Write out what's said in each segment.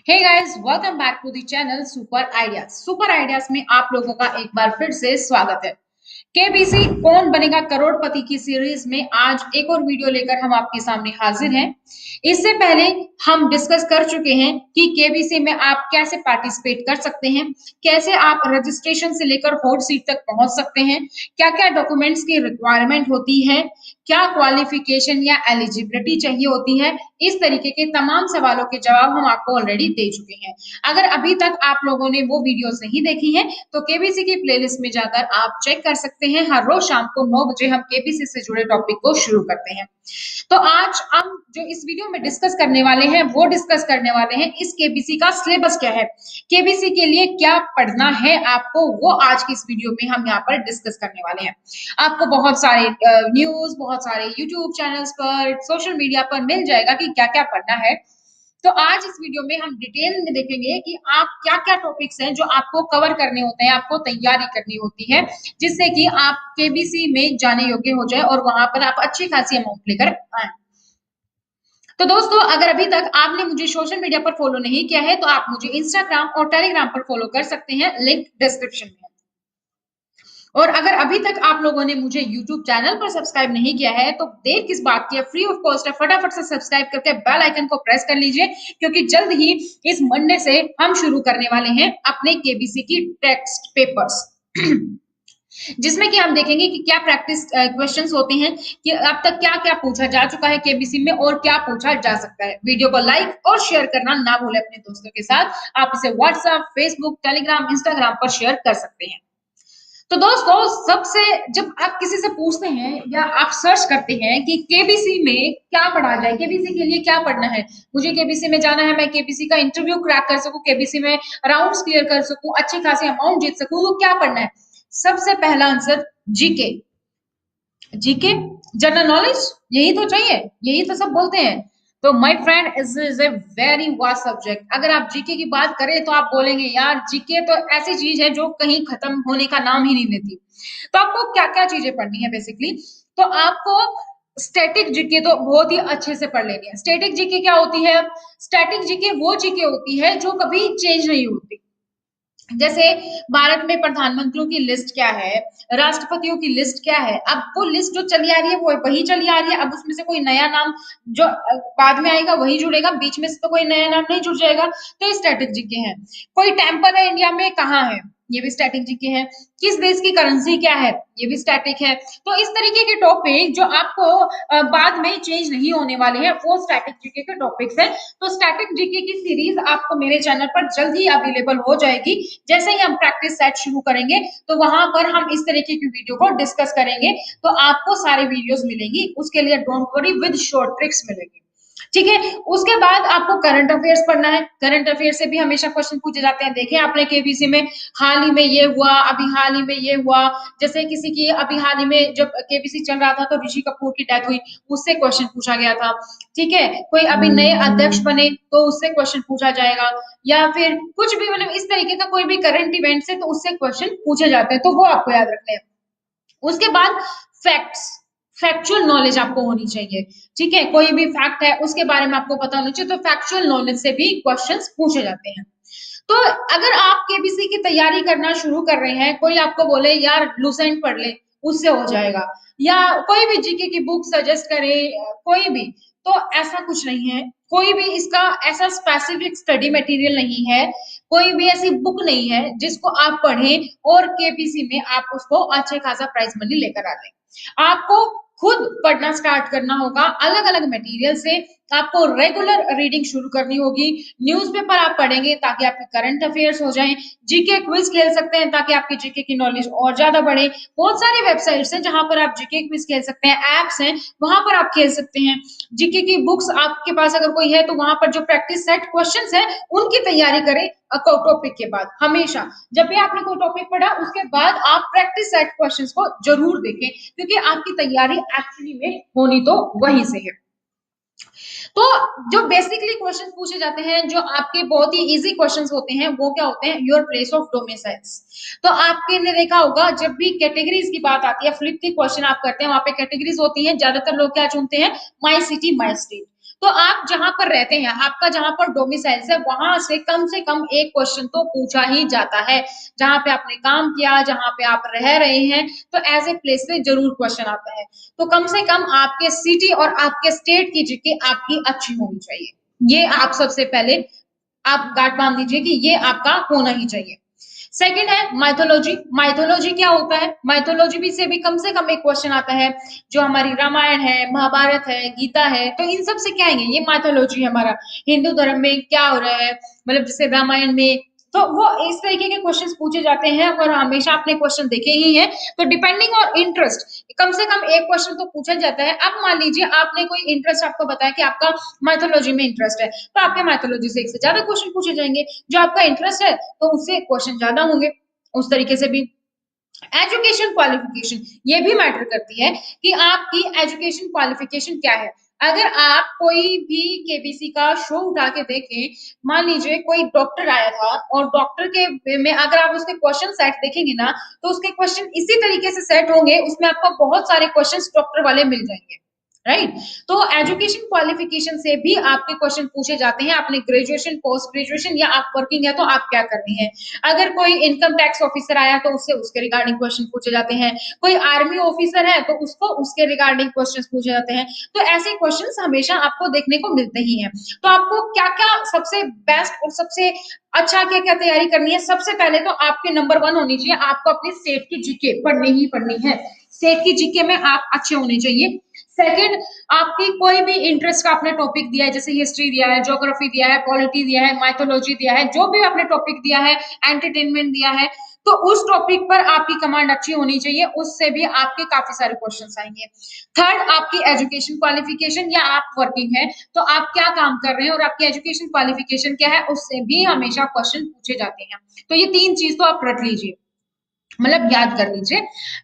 Hey guys, welcome back to the channel Super Ideas. Super Ideas में आप लोगों का एक बार फिर से स्वागत है। केबीसी कौन बनेगा करोड़पति की सीरीज में आज एक और वीडियो लेकर हम आपके सामने हाजिर हैं। इससे पहले हम डिस्कस कर चुके हैं कि केबीसी में आप कैसे पार्टिसिपेट कर सकते हैं, कैसे आप रजिस्ट्रेशन से लेकर हॉट सीट तक पहुंच सकते हैं, क्या-क्या डॉक्यूमेंट्स की रिक्वायरमेंट होती है, क्या क्वालिफिकेशन या एलिजिबिलिटी चाहिए होती है। इस तरीके के तमाम सवालों के जवाब हम आपको ऑलरेडी दे चुके हैं। अगर अभी तक आप लोगों ने वो वीडियोस नहीं देखी हैं तो केबीसी की प्लेलिस्ट में जाकर आप चेक कर सकते हैं। हर रोज शाम को 9 बजे हम केबीसी से जुड़े टॉपिक को शुरू करते हैं। तो आज हम जो इस वीडियो में डिस्कस करने वाले हैं वो डिस्कस करने वाले हैं इस केबीसी का सिलेबस क्या है, केबीसी के लिए क्या पढ़ना है आपको, वो आज की इस वीडियो में हम यहाँ पर डिस्कस करने वाले हैं। आपको बहुत सारे न्यूज, बहुत सारे यूट्यूब चैनल्स पर, सोशल मीडिया पर मिल जाएगा कि क्या क्या पढ़ना है। तो आज इस वीडियो में हम डिटेल में देखेंगे कि आप क्या क्या टॉपिक्स हैं जो आपको कवर करने होते हैं, आपको तैयारी करनी होती है, जिससे कि आप केबीसी में जाने योग्य हो जाए और वहां पर आप अच्छी खासी अमाउंट लेकर आए। तो दोस्तों, अगर अभी तक आपने मुझे सोशल मीडिया पर फॉलो नहीं किया है तो आप मुझे इंस्टाग्राम और टेलीग्राम पर फॉलो कर सकते हैं, लिंक डिस्क्रिप्शन में। और अगर अभी तक आप लोगों ने मुझे YouTube चैनल पर सब्सक्राइब नहीं किया है तो देर किस बात की है, फ्री ऑफ कॉस्ट है, फटाफट से सब्सक्राइब करके बेल आइकन को प्रेस कर लीजिए, क्योंकि जल्द ही इस मंडे से हम शुरू करने वाले हैं अपने केबीसी की टेक्स्ट पेपर्स जिसमें कि हम देखेंगे कि क्या प्रैक्टिस क्वेश्चंस होते हैं, कि अब तक क्या क्या पूछा जा चुका है केबीसी में और क्या पूछा जा सकता है। वीडियो को लाइक और शेयर करना ना भूलें अपने दोस्तों के साथ। आप इसे व्हाट्सएप, फेसबुक, टेलीग्राम, इंस्टाग्राम पर शेयर कर सकते हैं। तो दोस्तों, सबसे जब आप किसी से पूछते हैं या आप सर्च करते हैं कि केबीसी में क्या पढ़ा जाए, केबीसी के लिए क्या पढ़ना है, मुझे केबीसी में जाना है, मैं केबीसी का इंटरव्यू क्रैक कर सकूं, केबीसी में राउंड्स क्लियर कर सकूं, अच्छी खासी अमाउंट जीत सकूं, तो क्या पढ़ना है? सबसे पहला answer GK. GK, general knowledge, यही तो चाहिए, यही तो सब बोलते हैं। तो my friend, is a very vast subject. अगर आप जीके की बात करें तो आप बोलेंगे यार जीके तो ऐसी चीज है जो कहीं खत्म होने का नाम ही नहीं लेती। तो आपको क्या क्या चीजें पढ़नी है बेसिकली? तो आपको स्टैटिक जीके तो बहुत ही अच्छे से पढ़ लेनी है। स्टैटिक जीके क्या होती है? स्टैटिक जीके वो जीके होती है जो कभी चेंज नहीं होती। जैसे भारत में प्रधानमंत्रियों की लिस्ट क्या है, राष्ट्रपतियों की लिस्ट क्या है, अब वो लिस्ट जो चली आ रही है वो वही चली आ रही है। अब उसमें से कोई नया नाम जो बाद में आएगा वही जुड़ेगा, बीच में से तो कोई नया नाम नहीं जुड़ जाएगा। तो ये स्टैटिक जीके है। कोई टेम्पल है इंडिया में, कहाँ है, ये भी स्टैटिक जीके है। किस देश की करेंसी क्या है, ये भी स्टैटिक है। तो इस तरीके के टॉपिक जो आपको बाद में चेंज नहीं होने वाले हैं वो स्टैटिक जीके के टॉपिक्स है। तो स्टैटिक जीके की सीरीज आपको मेरे चैनल पर जल्द ही अवेलेबल हो जाएगी। जैसे ही हम प्रैक्टिस सेट शुरू करेंगे तो वहां पर हम इस तरीके की वीडियो को डिस्कस करेंगे, तो आपको सारे वीडियोस मिलेंगी। उसके लिए don't worry, with short tricks मिलेंगी, ठीक है। उसके बाद आपको करंट अफेयर्स पढ़ना है। करंट अफेयर्स से भी हमेशा क्वेश्चन पूछे जाते हैं। देखें आपने केबीसी में हाल ही में ये हुआ, अभी हाल ही में ये हुआ। जैसे किसी की अभी हाल ही में जब केबीसी चल रहा था तो ऋषि कपूर की डेथ हुई, उससे क्वेश्चन पूछा गया था, ठीक है। कोई अभी नए अध्यक्ष बने तो उससे क्वेश्चन पूछा जाएगा, या फिर कुछ भी, मतलब इस तरीके का कोई भी करंट इवेंट से तो उससे क्वेश्चन पूछे जाते हैं, तो वो आपको याद रखने हैं। उसके बाद फैक्ट्स, फैक्चुअल नॉलेज आपको होनी चाहिए, ठीक है। कोई भी फैक्ट है उसके बारे में आपको पता होना चाहिए, तो फैक्चुअल नॉलेज से भी क्वेश्चंस पूछे जाते हैं। तो अगर आप केबीसी की तैयारी करना शुरू कर रहे हैं, कोई आपको बोले यार लूसेंट पढ़ ले, उससे हो जाएगा, या कोई भी जीके की बुक सजेस्ट करे, कोई भी, तो ऐसा कुछ नहीं है। कोई भी इसका ऐसा स्पेसिफिक स्टडी मटेरियल नहीं है, कोई भी ऐसी बुक नहीं है जिसको आप पढ़ें और केबीसी में आप उसको अच्छे खासा प्राइज मनी लेकर आ जाए। आपको खुद पढ़ना स्टार्ट करना होगा, अलग अलग मटेरियल से आपको रेगुलर रीडिंग शुरू करनी होगी। न्यूज़पेपर आप पढ़ेंगे ताकि आपके करंट अफेयर्स हो जाएं। जीके क्विज खेल सकते हैं ताकि आपकी जीके की नॉलेज और ज्यादा बढ़े। बहुत सारी वेबसाइट्स हैं जहां पर आप जीके क्विज खेल सकते हैं, एप्स हैं वहां पर आप खेल सकते हैं। जीके की बुक्स आपके पास अगर कोई है तो वहां पर जो प्रैक्टिस सेट क्वेश्चंस हैं उनकी तैयारी करें। टॉपिक के बाद हमेशा जब भी आपने कोई टॉपिक पढ़ा उसके बाद आप प्रैक्टिस सेट क्वेश्चंस को जरूर देखें, क्योंकि आपकी तैयारी एक्चुअली में होनी तो वहीं से है। तो जो बेसिकली क्वेश्चन पूछे जाते हैं, जो आपके बहुत ही इजी क्वेश्चंस होते हैं, वो क्या होते हैं? Your place of domiciles. तो आपने देखा होगा जब भी कैटेगरीज की बात आती है, फ्लिप की क्वेश्चन आप करते हैं, वहां पे कैटेगरीज होती हैं, ज्यादातर लोग क्या चुनते हैं? My city my state. तो आप जहां पर रहते हैं, आपका जहां पर डोमिसाइल है, वहां से कम एक क्वेश्चन तो पूछा ही जाता है। जहां पे आपने काम किया, जहां पे आप रह रहे हैं, तो एज ए प्लेस से जरूर क्वेश्चन आता है। तो कम से कम आपके सिटी और आपके स्टेट की जीके आपकी अच्छी होनी चाहिए। ये आप सबसे पहले आप गांठ बांध दीजिए कि ये आपका होना ही चाहिए। सेकंड है माइथोलॉजी। माइथोलॉजी क्या होता है? माइथोलॉजी भी से भी कम से कम एक क्वेश्चन आता है। जो हमारी रामायण है, महाभारत है, गीता है, तो इन सब से क्या है, ये माइथोलॉजी है हमारा। हिंदू धर्म में क्या हो रहा है, मतलब जैसे रामायण में, तो वो इस तरीके के क्वेश्चंस पूछे जाते हैं और हमेशा आपने क्वेश्चन देखे ही हैं। तो डिपेंडिंग ऑन इंटरेस्ट कम से कम एक क्वेश्चन तो पूछा जाता है। अब मान लीजिए आपने कोई इंटरेस्ट आपको बताया कि आपका माइथोलॉजी में इंटरेस्ट है, तो आपके माइथोलॉजी से एक से ज्यादा क्वेश्चन पूछे जाएंगे। जो आपका इंटरेस्ट है तो उससे क्वेश्चन ज्यादा होंगे। उस तरीके से भी एजुकेशन क्वालिफिकेशन ये भी मैटर करती है कि आपकी एजुकेशन क्वालिफिकेशन क्या है। अगर आप कोई भी केबीसी का शो उठा के देखें, मान लीजिए कोई डॉक्टर आया था और डॉक्टर के में अगर आप उसके क्वेश्चन सेट देखेंगे ना, तो उसके क्वेश्चन इसी तरीके से सेट होंगे, उसमें आपको बहुत सारे क्वेश्चन डॉक्टर वाले मिल जाएंगे, राइट। तो एजुकेशन क्वालिफिकेशन से भी आपके क्वेश्चन पूछे जाते हैं। आपने ग्रेजुएशन, पोस्ट ग्रेजुएशन या आप वर्किंग है तो आप क्या कर रही हैं। अगर कोई इनकम टैक्स ऑफिसर आया तो उससे उसके रिगार्डिंग क्वेश्चन पूछे जाते हैं। कोई आर्मी ऑफिसर है तो उसको उसके रिगार्डिंग क्वेश्चन पूछे जाते हैं। तो ऐसे क्वेश्चन हमेशा आपको देखने को मिलते ही हैं। तो आपको क्या क्या सबसे बेस्ट और सबसे अच्छा क्या क्या तैयारी करनी है? सबसे पहले तो आपके नंबर 1 होनी चाहिए, आपको अपनी स्टेट की जीके पढ़नी ही पढ़नी है। स्टेट की जीके में आप अच्छे होने चाहिए। सेकंड, आपकी कोई भी इंटरेस्ट का आपने टॉपिक दिया है, जैसे हिस्ट्री दिया है, ज्योग्राफी दिया है, पॉलिटी दिया है, माइथोलॉजी दिया है, जो भी आपने टॉपिक दिया है, एंटरटेनमेंट दिया है, तो उस टॉपिक पर आपकी कमांड अच्छी होनी चाहिए। उससे भी आपके काफी सारे क्वेश्चंस आएंगे। थर्ड, आपकी एजुकेशन क्वालिफिकेशन, या आप वर्किंग है तो आप क्या काम कर रहे हैं और आपकी एजुकेशन क्वालिफिकेशन क्या है, उससे भी हमेशा क्वेश्चन पूछे जाते हैं। तो ये 3 चीज तो आप रट लीजिए, मतलब याद कर लीजिए।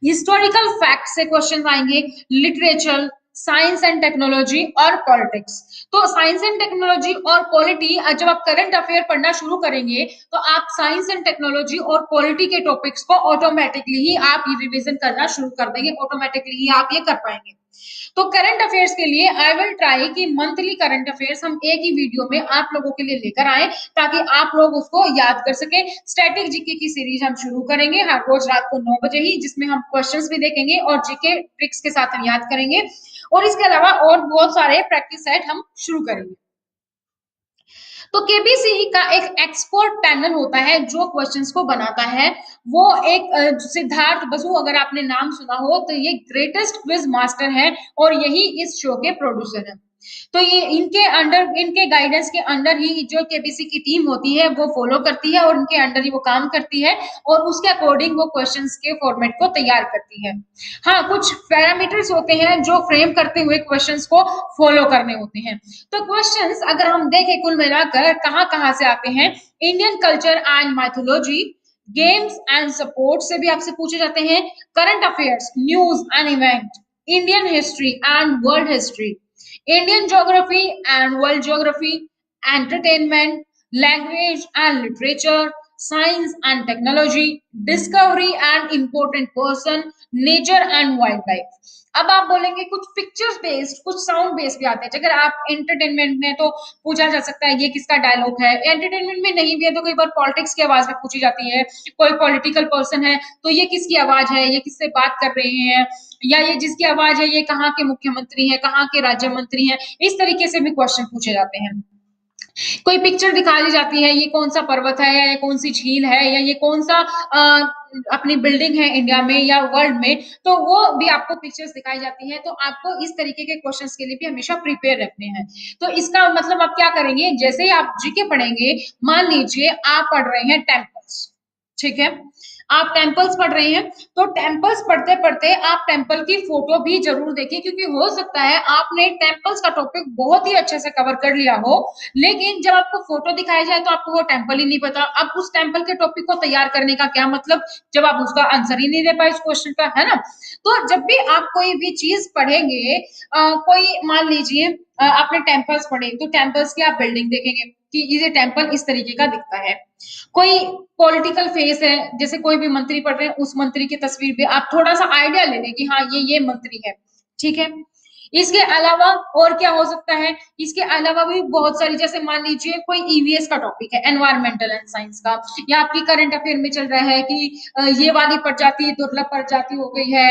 हिस्टोरिकल फैक्ट से क्वेश्चन आएंगे, लिटरेचर, साइंस एंड टेक्नोलॉजी और पॉलिटिक्स। तो साइंस एंड टेक्नोलॉजी और पॉलिटी, जब आप करंट अफेयर पढ़ना शुरू करेंगे तो आप साइंस एंड टेक्नोलॉजी और पॉलिटी के टॉपिक्स को ऑटोमेटिकली ही आप रिवीजन करना शुरू कर देंगे, ऑटोमेटिकली ही आप ये कर पाएंगे। तो करंट अफेयर्स के लिए आई विल ट्राई कि मंथली करंट अफेयर्स हम एक ही वीडियो में आप लोगों के लिए लेकर आए, ताकि आप लोग उसको याद कर सके। स्टैटिक जीके की सीरीज हम शुरू करेंगे हर रोज रात को 9 बजे ही, जिसमें हम क्वेश्चंस भी देखेंगे और जीके ट्रिक्स के साथ हम याद करेंगे। और इसके अलावा और बहुत सारे प्रैक्टिस सेट हम शुरू करेंगे। तो केबीसी का एक एक्सपर्ट पैनल होता है जो क्वेश्चंस को बनाता है। वो एक सिद्धार्थ बसु, अगर आपने नाम सुना हो, तो ये ग्रेटेस्ट क्विज मास्टर है और यही इस शो के प्रोड्यूसर है। तो ये इनके अंडर, इनके गाइडेंस के अंडर ही जो केबीसी की टीम होती है वो फॉलो करती है और उनके अंडर ही वो काम करती है और उसके अकॉर्डिंग वो क्वेश्चंस के फॉर्मेट को तैयार करती है। हाँ, कुछ पैरामीटर्स होते हैं जो फ्रेम करते हुए क्वेश्चंस को फॉलो करने होते हैं। तो क्वेश्चंस अगर हम देखें कुल मिलाकर कहाँ कहाँ से आते हैं, Indian culture and mythology, games and sports से भी आपसे पूछे जाते हैं, current affairs, news and event, Indian history and world history, Indian geography and world geography, entertainment, language and literature, science and technology, discovery and important person, nature and wild life. अब आप बोलेंगे कुछ पिक्चर्स बेस्ड, कुछ sound based भी आते हैं। अगर आप एंटरटेनमेंट में तो पूछा जा सकता है ये किसका डायलॉग है, एंटरटेनमेंट में नहीं भी है तो कई बार पॉलिटिक्स की आवाज में पूछी जाती है। कोई पॉलिटिकल पर्सन है तो ये किसकी आवाज है, ये किससे बात कर रहे हैं, या ये जिसकी आवाज है ये कहाँ के मुख्यमंत्री हैं, कहाँ के राज्य मंत्री हैं। इस तरीके से भी क्वेश्चन पूछे जाते हैं। कोई पिक्चर दिखा दी जाती है, ये कौन सा पर्वत है, या ये कौन सी झील है, या ये कौन सा अपनी बिल्डिंग है इंडिया में या वर्ल्ड में, तो वो भी आपको पिक्चर्स दिखाई जाती है। तो आपको इस तरीके के क्वेश्चंस के लिए भी हमेशा प्रिपेयर रखने हैं। तो इसका मतलब आप क्या करेंगे, जैसे ही आप जीके पढ़ेंगे, मान लीजिए आप पढ़ रहे हैं टेम्पल्स, ठीक है, आप टेम्पल्स पढ़ रहे हैं, तो टेम्पल्स पढ़ते पढ़ते आप टेम्पल की फोटो भी जरूर देखिए, क्योंकि हो सकता है आपने टेम्पल्स का टॉपिक बहुत ही अच्छे से कवर कर लिया हो, लेकिन जब आपको फोटो दिखाया जाए तो आपको वो टेम्पल ही नहीं पता। अब उस टेम्पल के टॉपिक को तैयार करने का क्या मतलब, जब आप उसका आंसर ही नहीं दे पाए उस क्वेश्चन का, है ना। तो जब भी आप कोई भी चीज पढ़ेंगे, कोई मान लीजिए आपने टेम्पल्स पढ़े, तो टेम्पल्स की आप बिल्डिंग देखेंगे कि ये टेम्पल इस तरीके का दिखता है। कोई पॉलिटिकल फेस है, जैसे कोई भी मंत्री पढ़ रहे हैं, उस मंत्री की तस्वीर भी आप थोड़ा सा आइडिया ले लें कि हाँ ये मंत्री है, ठीक है। इसके अलावा और क्या हो सकता है, इसके अलावा भी बहुत सारी, जैसे मान लीजिए कोई ईवीएस का टॉपिक है, एनवायरमेंटल एंड साइंस का, या आपकी करंट अफेयर में चल रहा है कि ये वाली प्रजाति दुर्लभ प्रजाति हो गई है,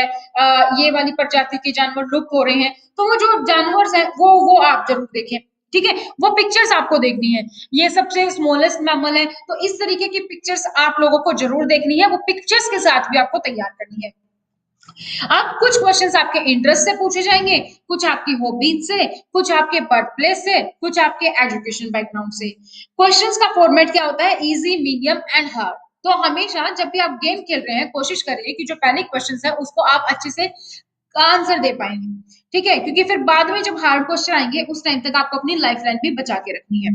ये वाली प्रजाति के जानवर लुप्त हो रहे हैं, तो वो जो जानवर है वो आप जरूर देखें, ठीक है। वो पिक्चर्स आपको देखनी है, ये सबसे स्मॉलेस्ट मैमल है, तो इस तरीके की पिक्चर्स आप लोगों को जरूर देखनी है, वो पिक्चर्स के साथ भी आपको तैयार करनी है। अब कुछ क्वेश्चंस आपके इंटरेस्ट से पूछे जाएंगे, कुछ आपकी हॉबीज से, कुछ आपके बर्थ प्लेस से, कुछ आपके एजुकेशन बैकग्राउंड से। क्वेश्चंस का फॉर्मेट क्या होता है, इजी, मीडियम एंड हार्ड। तो हमेशा जब भी आप गेम खेल रहे हैं, कोशिश करिए कि जो पहले क्वेश्चंस है उसको आप अच्छे से आंसर दे पाएंगे, ठीक है, क्योंकि फिर बाद में जब हार्ड क्वेश्चन आएंगे उस टाइम तक आपको अपनी लाइफ लाइन भी बचा के रखनी है।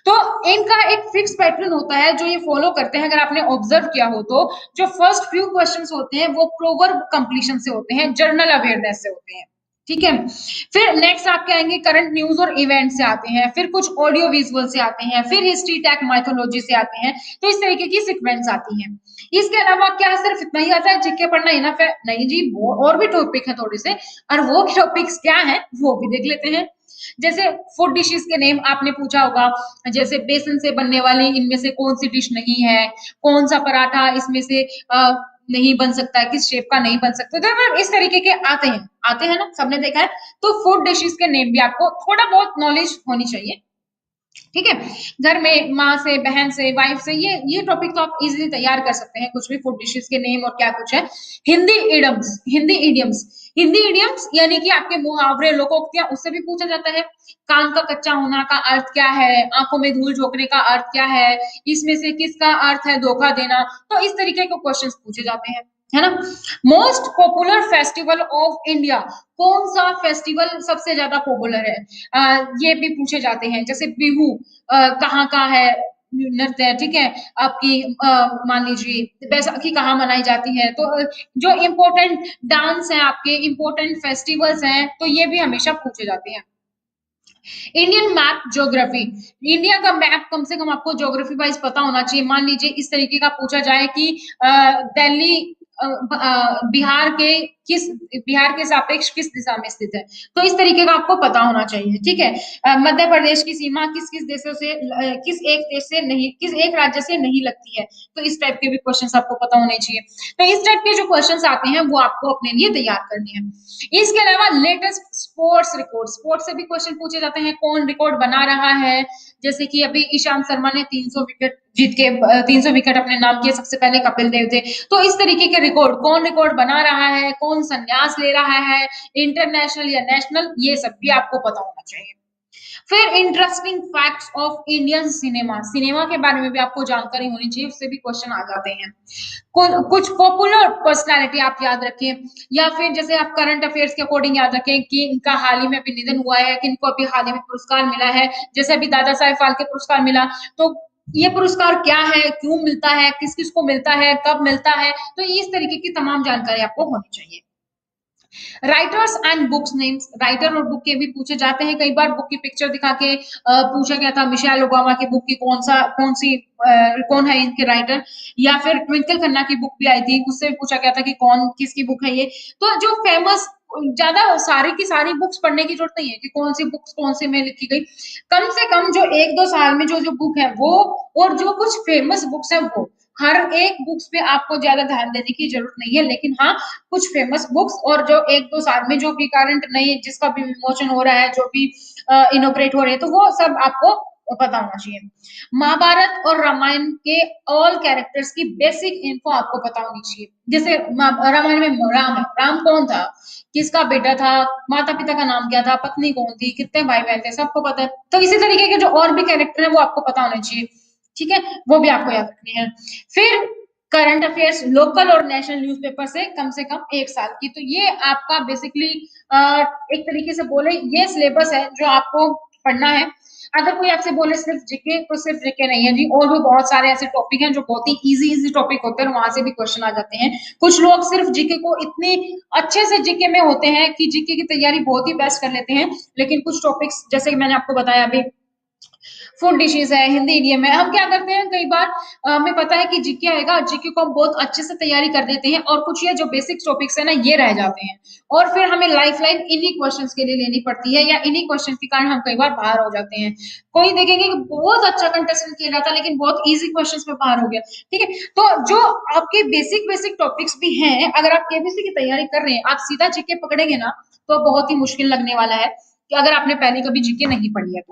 तो इनका एक फिक्स पैटर्न होता है जो ये फॉलो करते हैं, अगर आपने ऑब्जर्व किया हो तो। जो फर्स्ट फ्यू क्वेश्चंस होते हैं वो प्रोवर्ब कंप्लीशन से होते हैं, जर्नल अवेयरनेस से होते हैं, ठीक है। फिर नेक्स्ट आपके आएंगे करंट न्यूज और इवेंट से आते हैं, फिर कुछ ऑडियो विजुअल से आते हैं, फिर हिस्ट्री, टैग, माइथोलॉजी से आते हैं। तो इस तरीके की सीक्वेंस आती है। इसके अलावा क्या सिर्फ इतना ही आता है, जीके पढ़ना इनफ है? नहीं जी, वो और भी टॉपिक है थोड़े से, और वो टॉपिक्स क्या है वो भी देख लेते हैं। जैसे फूड डिशेस के नेम आपने पूछा होगा, जैसे बेसन से बनने वाली इनमें से कौन सी डिश नहीं है, कौन सा पराठा इसमें से नहीं बन सकता है, किस शेप का नहीं बन सकता, तो मतलब इस तरीके के आते हैं ना, सबने देखा है। तो फूड डिशेस के नेम भी आपको थोड़ा बहुत नॉलेज होनी चाहिए, ठीक है। घर में माँ से, बहन से, वाइफ से, ये टॉपिक तो आप इजीली तैयार कर सकते हैं, कुछ भी फूड डिशेस के नेम और क्या कुछ है। हिंदी इडियम्स यानी कि आपके मुहावरे, लोकोक्तियां, उससे भी पूछा जाता है। कान का कच्चा होना का अर्थ क्या है, आंखों में धूल झोंकने का अर्थ क्या है, इसमें से किसका अर्थ है धोखा देना, तो इस तरीके के क्वेश्चंस पूछे जाते हैं, है ना। Most popular festival of India, कौन सा फेस्टिवल सबसे ज्यादा पॉपुलर है, ये भी पूछे जाते हैं। जैसे बिहू कहाँ का है नृत्य, ठीक है। आपकी मान लीजिए बैसाखी कहाँ मनाई जाती है, तो जो इम्पोर्टेंट डांस है, आपके इम्पोर्टेंट फेस्टिवल्स हैं, तो ये भी हमेशा पूछे जाते हैं। इंडियन मैप ज्योग्राफी, इंडिया का मैप कम से कम आपको ज्योग्राफी वाइज पता होना चाहिए। मान लीजिए इस तरीके का पूछा जाए कि दिल्ली बिहार के सापेक्ष किस दिशा में स्थित है, तो इस तरीके का आपको पता होना चाहिए, ठीक है। मध्य प्रदेश की सीमा किस किस देशों से किस एक राज्य से नहीं लगती है, तो इस टाइप के भी क्वेश्चंस आपको पता होने चाहिए। तो इस टाइप के जो क्वेश्चंस आते हैं वो आपको अपने लिए तैयार करने हैं। इसके अलावा लेटेस्ट स्पोर्ट्स रिकॉर्ड, स्पोर्ट्स से भी क्वेश्चन पूछे जाते हैं, कौन रिकॉर्ड बना रहा है। जैसे कि अभी ईशांत शर्मा ने 300 विकेट जीत के 300 विकेट अपने नाम किए, सबसे पहले कपिल देव थे। तो इस तरीके के रिकॉर्ड, कौन रिकॉर्ड बना रहा है, कौन संन्यास ले रहा है, इंटरनेशनल या नेशनल, ये सब भी आपको पता होना चाहिए। फिर interesting facts of Indian cinema, cinema के बारे में भी आपको जानकारी होनी चाहिए, उससे भी क्वेश्चन आ जाते हैं। कुछ पॉपुलर पर्सनालिटी आप याद रखें, या फिर जैसे आप करंट अफेयर्स के अकॉर्डिंग याद रखें कि इनका हाल ही में अभी निधन हुआ है, कि इनको अभी हाल ही में पुरस्कार मिला है। जैसे अभी दादा साहेब फाल्के पुरस्कार मिला, तो ये पुरस्कार क्या है, क्यों मिलता है, किस किस को मिलता है, कब मिलता है, तो इस तरीके की तमाम जानकारी आपको होनी चाहिए। Writers and books names, writer और बुक के भी पूछे जाते हैं। कई बार बुक की पिक्चर दिखा के पूछा गया था मिशेल ओबामा की बुक की कौन है इनके राइटर, या फिर ट्विंकल खन्ना की बुक भी आई थी, उससे भी पूछा गया था कि कौन किसकी बुक है ये। तो जो फेमस, ज्यादा सारी की सारी बुक्स पढ़ने की जरूरत नहीं है कि कौन सी बुक्स कौन से में लिखी गई, कम से कम जो 1-2 साल में जो जो बुक है वो, और जो कुछ फेमस बुक्स है वो, हर एक बुक्स पे आपको ज्यादा ध्यान देने की जरूरत नहीं है, लेकिन हाँ कुछ फेमस बुक्स, और जो 1-2 साल में जो भी करंट नई जिसका भी विमोचन हो रहा है, जो भी इनोग्रेट हो रहे हैं, तो वो सब आपको पता होना चाहिए। महाभारत और रामायण के ऑल कैरेक्टर्स की बेसिक इन्फो आपको पता होनी चाहिए। जैसे रामायण में राम है, राम कौन था, किसका बेटा था, माता पिता का नाम क्या था, पत्नी कौन थी, कितने भाई बहन थे, सबको पता है। तो इसी तरीके के जो और भी कैरेक्टर है वो आपको पता होने चाहिए, ठीक है, वो भी आपको याद रखनी है। फिर करंट अफेयर्स लोकल और नेशनल न्यूज़पेपर से कम 1 साल की, तो ये आपका बेसिकली एक तरीके से बोले ये सिलेबस है जो आपको पढ़ना है। अगर कोई आपसे बोले सिर्फ जीके, तो सिर्फ जीके नहीं है जी, और भी बहुत सारे ऐसे टॉपिक हैं जो बहुत ही इजी टॉपिक होते हैं, वहां से भी क्वेश्चन आ जाते हैं। कुछ लोग सिर्फ जीके को इतनी अच्छे से जीके में होते हैं कि जीके की तैयारी बहुत ही बेस्ट कर लेते हैं, लेकिन कुछ टॉपिक्स जैसे कि मैंने आपको बताया अभी फूड डिशेज है, हिंदी इडियम है। हम क्या करते हैं कई बार हमें पता है कि जीके आएगा, जीके को हम बहुत अच्छे से तैयारी कर देते हैं और कुछ ये जो बेसिक टॉपिक्स है ना ये रह जाते हैं और फिर हमें लाइफ लाइन इन्हीं क्वेश्चंस के लिए लेनी पड़ती है या इन्हीं क्वेश्चन के कारण हम कई बार बाहर हो जाते हैं। कोई देखेंगे कि बहुत अच्छा कंटेस्टेंट खेला था लेकिन बहुत इजी क्वेश्चंस में बाहर हो गया। ठीक है, तो जो आपके बेसिक बेसिक टॉपिक्स भी हैं, अगर आप केबीसी की तैयारी कर रहे हैं, आप सीधा जीके पकड़ेंगे ना तो बहुत ही मुश्किल लगने वाला है कि अगर आपने पहले कभी जीके नहीं पढ़ी है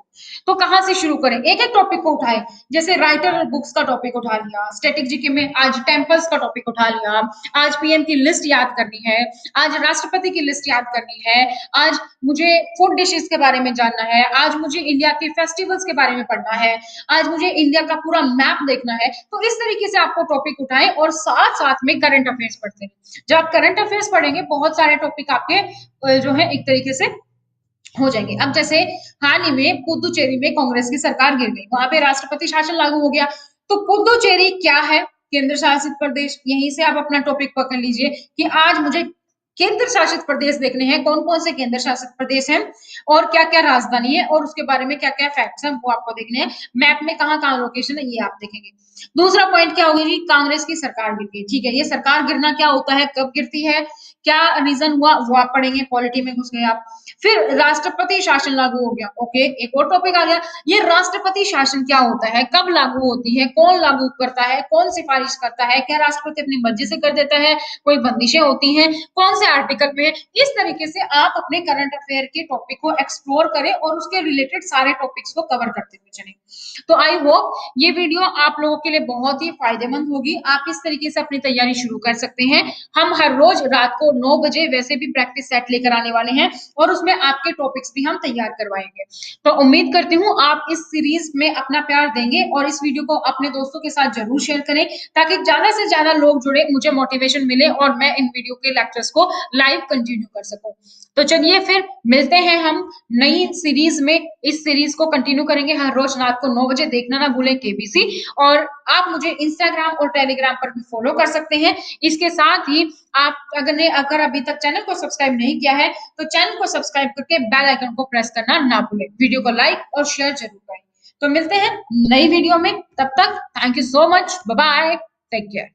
तो कहाँ से शुरू करें? एक एक टॉपिक को उठाए, जैसे राइटर बुक्स का टॉपिक उठा लिया, स्टैटिक जीके में आज टेम्पल्स का टॉपिक उठा लिया, आज पीएम की लिस्ट याद करनी है, आज राष्ट्रपति की लिस्ट याद करनी है, आज मुझे फूड डिशेस के बारे में जानना है, आज मुझे इंडिया के फेस्टिवल्स के बारे में पढ़ना है, आज मुझे इंडिया का पूरा मैप देखना है। तो इस तरीके से आपको टॉपिक उठाए और साथ साथ में करंट अफेयर्स पढ़ते हैं। जब आप करंट अफेयर्स पढ़ेंगे बहुत सारे टॉपिक आपके जो है एक तरीके से हो जाएंगे। अब जैसे हाल ही में पुदुचेरी में कांग्रेस की सरकार गिर गई, वहां पे राष्ट्रपति शासन लागू हो गया। तो पुदुचेरी क्या है? केंद्र शासित प्रदेश। यहीं से आप अपना टॉपिक पकड़ लीजिए कि आज मुझे केंद्र शासित प्रदेश देखने हैं, कौन कौन से केंद्र शासित प्रदेश हैं और क्या क्या राजधानी है और उसके बारे में क्या क्या फैक्ट्स हैं वो आपको देखने हैं। मैप में कहाँ कहाँ लोकेशन है ये आप देखेंगे। दूसरा पॉइंट क्या होगी जी? कांग्रेस की सरकार गिर गई। ठीक है, ये सरकार गिरना क्या होता है, कब गिरती है, क्या रीजन हुआ वो आप पढ़ेंगे, पॉलिटी में घुस गए आप। फिर राष्ट्रपति शासन लागू हो गया। ओके, एक और टॉपिक आ गया, ये राष्ट्रपति शासन क्या होता है, कब लागू होती है, कौन लागू करता है, कौन सिफारिश करता है, क्या राष्ट्रपति अपनी मर्जी से कर देता है, कोई बंदिशें होती हैं, कौन से आर्टिकल पे। इस तरीके से आप अपने करंट अफेयर के टॉपिक को एक्सप्लोर करें और उसके रिलेटेड सारे टॉपिक्स को कवर करते हुए चलें। तो आई होप ये वीडियो आप लोगों के लिए बहुत ही फायदेमंद होगी। आप इस तरीके से अपनी तैयारी शुरू कर सकते हैं। हम हर रोज रात को 9 बजे वैसे भी प्रैक्टिस सेट लेकर आने वाले हैं और उसमें आपके टॉपिक्स भी हम तैयार करवाएंगे। तो उम्मीद करती हूँ आप इस सीरीज में अपना प्यार देंगे और इस वीडियो को अपने दोस्तों के साथ जरूर शेयर करें ताकि ज्यादा से ज्यादा लोग जुड़े, मुझे मोटिवेशन मिले और मैं इन वीडियो के लेक्चर्स को लाइव कंटिन्यू कर सकूं। तो चलिए फिर मिलते हैं हम नई सीरीज में। इस सीरीज को कंटिन्यू करेंगे, हर रोज रात को 9 बजे। देखना ना भूलें केबीसी। और आप मुझे इंस्टाग्राम और टेलीग्राम पर भी फॉलो कर सकते हैं। इसके साथ ही आप अगर अभी तक चैनल को सब्सक्राइब नहीं किया है तो चैनल को सब्सक्राइब करके बेल आइकन को प्रेस करना ना भूलें। वीडियो को लाइक और शेयर जरूर करें। तो मिलते हैं नई वीडियो में, तब तक thank you so much, bye bye, take care.